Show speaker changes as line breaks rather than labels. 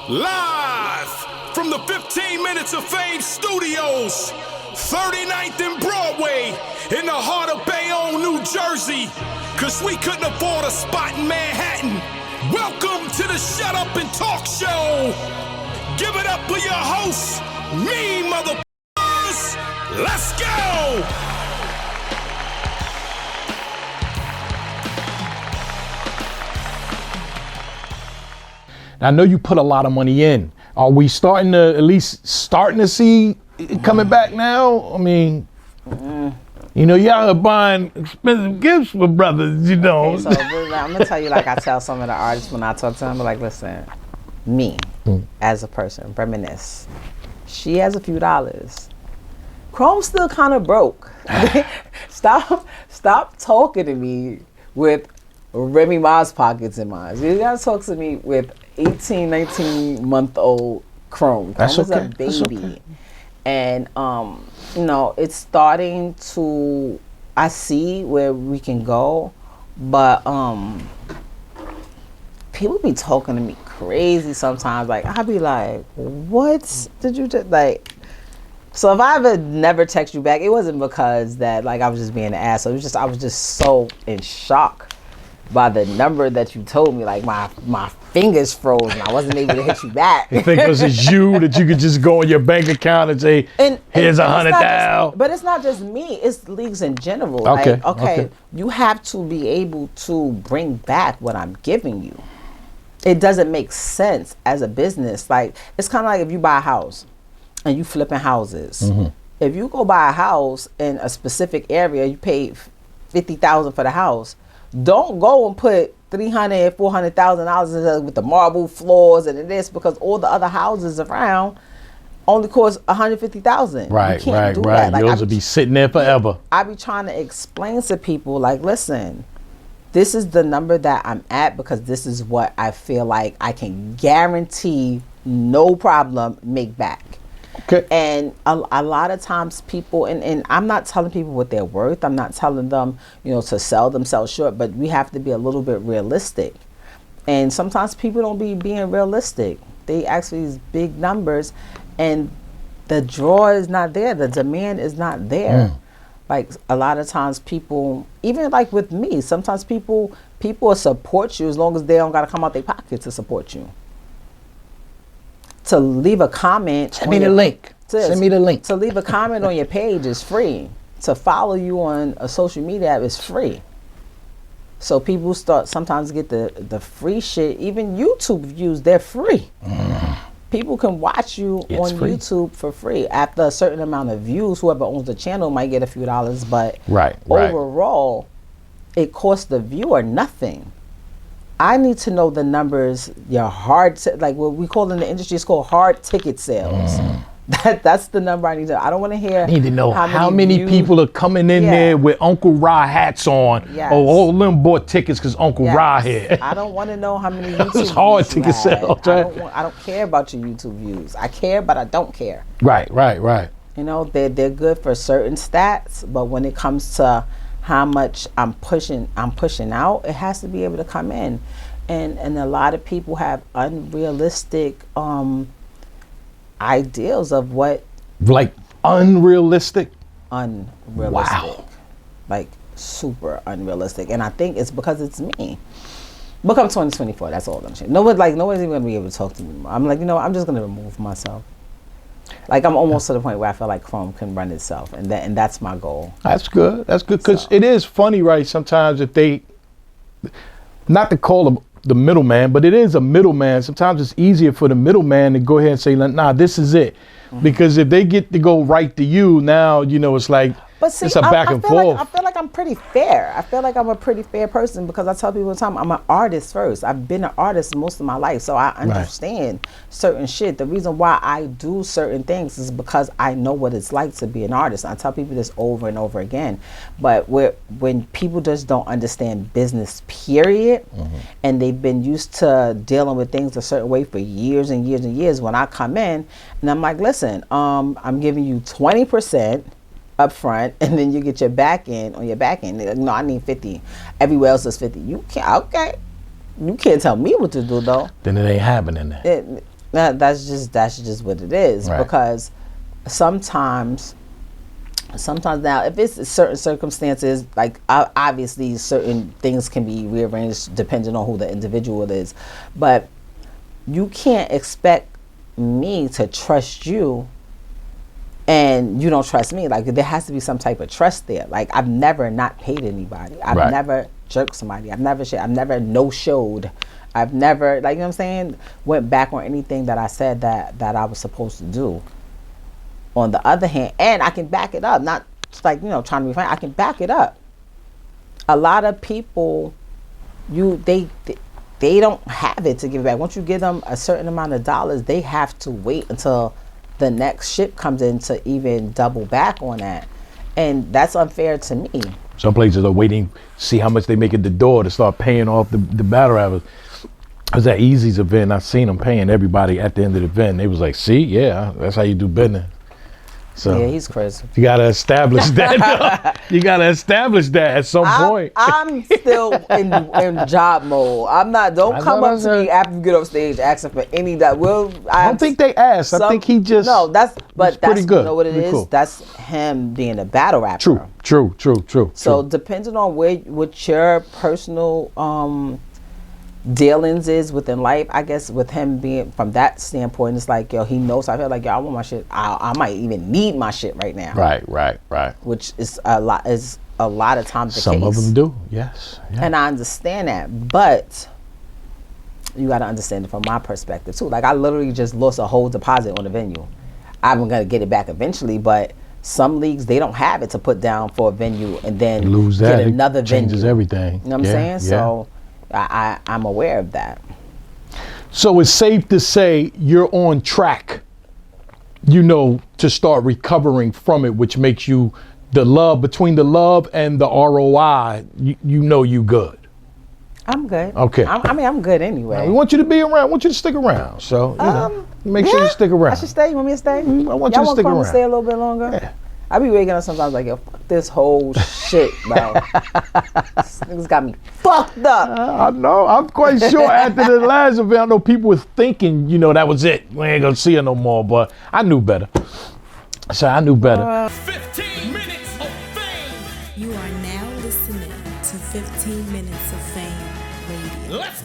Live from the 15 Minutes of Fame Studios, 39th and Broadway, in the heart of Bayonne, New Jersey, cause we couldn't afford a spot in Manhattan. Welcome to the Shut Up and Talk Show. Give it up for your host, me, motherfuckers. Let's go.
I know you put a lot of money in. Are we starting to see it coming back now? I mean, you know, y'all are buying expensive gifts for brothers, you know.
Okay, so I'm gonna tell you, like I tell some of the artists when I talk to them, like, listen, me as a person, reminisce. She has a few dollars. Chrome's still kind of broke. Stop talking to me with Remy Ma's pockets in mine. You gotta talk to me with 18, 19-month-old Chrome.
That's okay.
A baby.
That's okay.
And you know, it's starting to, I see where we can go, but people be talking to me crazy sometimes. Like, I'll be like, what did you just, like, so if I ever never text you back, it wasn't because that, like, I was just being an ass. It was just, I was just so in shock by the number that you told me. Like, my fingers froze and I wasn't able to hit you back.
You think it was just you that you could just go on your bank account and say, here's $100,000?
But it's not just me, it's leagues in general.
Okay.
Like, okay, you have to be able to bring back what I'm giving you. It doesn't make sense as a business. Like, it's kind of like if you buy a house and you flipping houses. If you go buy a house in a specific area, you pay $50,000 for the house. Don't go and put $300,000, $400,000 with the marble floors and this, because all the other houses around only cost $150,000.
Right. Like, yours will be sitting there forever.
I be trying to explain to people, like, listen, this is the number that I'm at because this is what I feel like I can guarantee, no problem, make back.
Okay.
And a lot of times people, and I'm not telling people what they're worth. I'm not telling them, you know, to sell themselves short, but we have to be a little bit realistic. And sometimes people don't be being realistic. They ask for these big numbers and the draw is not there. The demand is not there. Like, a lot of times people, even like with me, sometimes people will support you as long as they don't got to come out their pocket to support you. To leave a comment.
Send me the link.
To leave a comment on your page is free. To follow you on a social media app is free. So people start sometimes get the free shit. Even YouTube views, they're free. People can watch you on YouTube for free. After a certain amount of views, whoever owns the channel might get a few dollars, but overall, it costs the viewer nothing. I need to know the numbers, your like what we call in the industry, it's called hard ticket sales. That's the number I need to. I don't want to hear.
I need to know how many people are coming in there with Uncle Ra hats on.
Yes.
Oh, all of them bought tickets because Uncle Ra here.
I don't want to know how many YouTube
It's hard
views
ticket sales, right?
I don't care about your YouTube views. I care, but I don't care.
Right.
You know, they're good for certain stats, but when it comes to how much I'm pushing out, it has to be able to come in. And a lot of people have unrealistic ideals of what,
like, unrealistic.
Wow. Like, super unrealistic. And I think it's because it's me. But come 2024, that's all I'm saying. Nobody's even gonna be able to talk to me anymore. I'm like, you know, I'm just gonna remove myself. Like, I'm almost to the point where I feel like Chrome can run itself, and that's my goal.
That's good. Because it is funny, right? Sometimes if they, not to call them the middleman, but it is a middleman. Sometimes it's easier for the middleman to go ahead and say, nah, this is it. Because if they get to go right to you, now, you know, it's like,
but see,
it's a back and forth.
I feel like I'm pretty fair. I feel like I'm a pretty fair person because I tell people all the time, I'm an artist first. I've been an artist most of my life, so I understand certain shit. The reason why I do certain things is because I know what it's like to be an artist. I tell people this over and over again. But when people just don't understand business, period, and they've been used to dealing with things a certain way for years and years and years, when I come in and I'm like, listen, I'm giving you 20% up front, and then you get your back end on your back end. No, I need 50. Everywhere else is 50. You can't. Okay, you can't tell me what to do though.
Then it ain't happening.
That's just what it is.
Right.
Because sometimes now, if it's certain circumstances, like obviously certain things can be rearranged depending on who the individual is, but you can't expect me to trust you and you don't trust me. Like, there has to be some type of trust there. Like, I've never not paid anybody. I've
Right.
never jerked somebody. I've never no-showed. I've never, like, you know what I'm saying, went back on anything that I said that I was supposed to do. On the other hand, and I can back it up, not just like, you know, trying to be funny, I can back it up. A lot of people, they don't have it to give back. Once you give them a certain amount of dollars, they have to wait until the next ship comes in to even double back on that. And that's unfair to me.
Some places are waiting, see how much they make at the door to start paying off the battle rappers. I was at Easy's event. I seen them paying everybody at the end of the event. They was like, see, yeah, that's how you do business. So
Yeah, he's crazy.
you gotta establish that. You gotta establish that at some point.
I'm still in job mode. I'm not. Don't come up to me after you get off stage asking for any that will.
I don't think they asked. I think he just
that's
pretty good.
You know what it
Pretty
is?
cool.
That's him being a battle rapper.
True.
So depending on what your personal dealings is within life, I guess with him being from that standpoint, it's like, yo, he knows. I feel like, yo, I want my shit. I might even need my shit right now.
Right.
Which is a lot of times the case.
Some of them do, yes. Yeah.
And I understand that, but you got to understand it from my perspective too. Like, I literally just lost a whole deposit on the venue. I'm gonna get it back eventually, but some leagues, they don't have it to put down for a venue and then
You lose that,
get another
it changes
venue.
everything.
You know what I'm saying? So I'm aware of that.
So it's safe to say you're on track, you know, to start recovering from it, which makes you between the love and the ROI, you know you good.
I'm good.
Okay.
I'm good anyway.
We want you to be around. I want you to stick around. So, you know, make sure you stick around.
I should stay. You want me to stay?
I want
Y'all
you to stick around.
Stay a little bit longer?
Yeah.
I be waking up sometimes like, yo, fuck this whole shit, bro. This niggas got me fucked up.
I know. I'm quite sure after the last event, I know people was thinking, you know, that was it. We ain't gonna see her no more. But I knew better. So I knew better.
15 minutes of fame.
You are now listening to 15 Minutes of Fame Radio.
Let's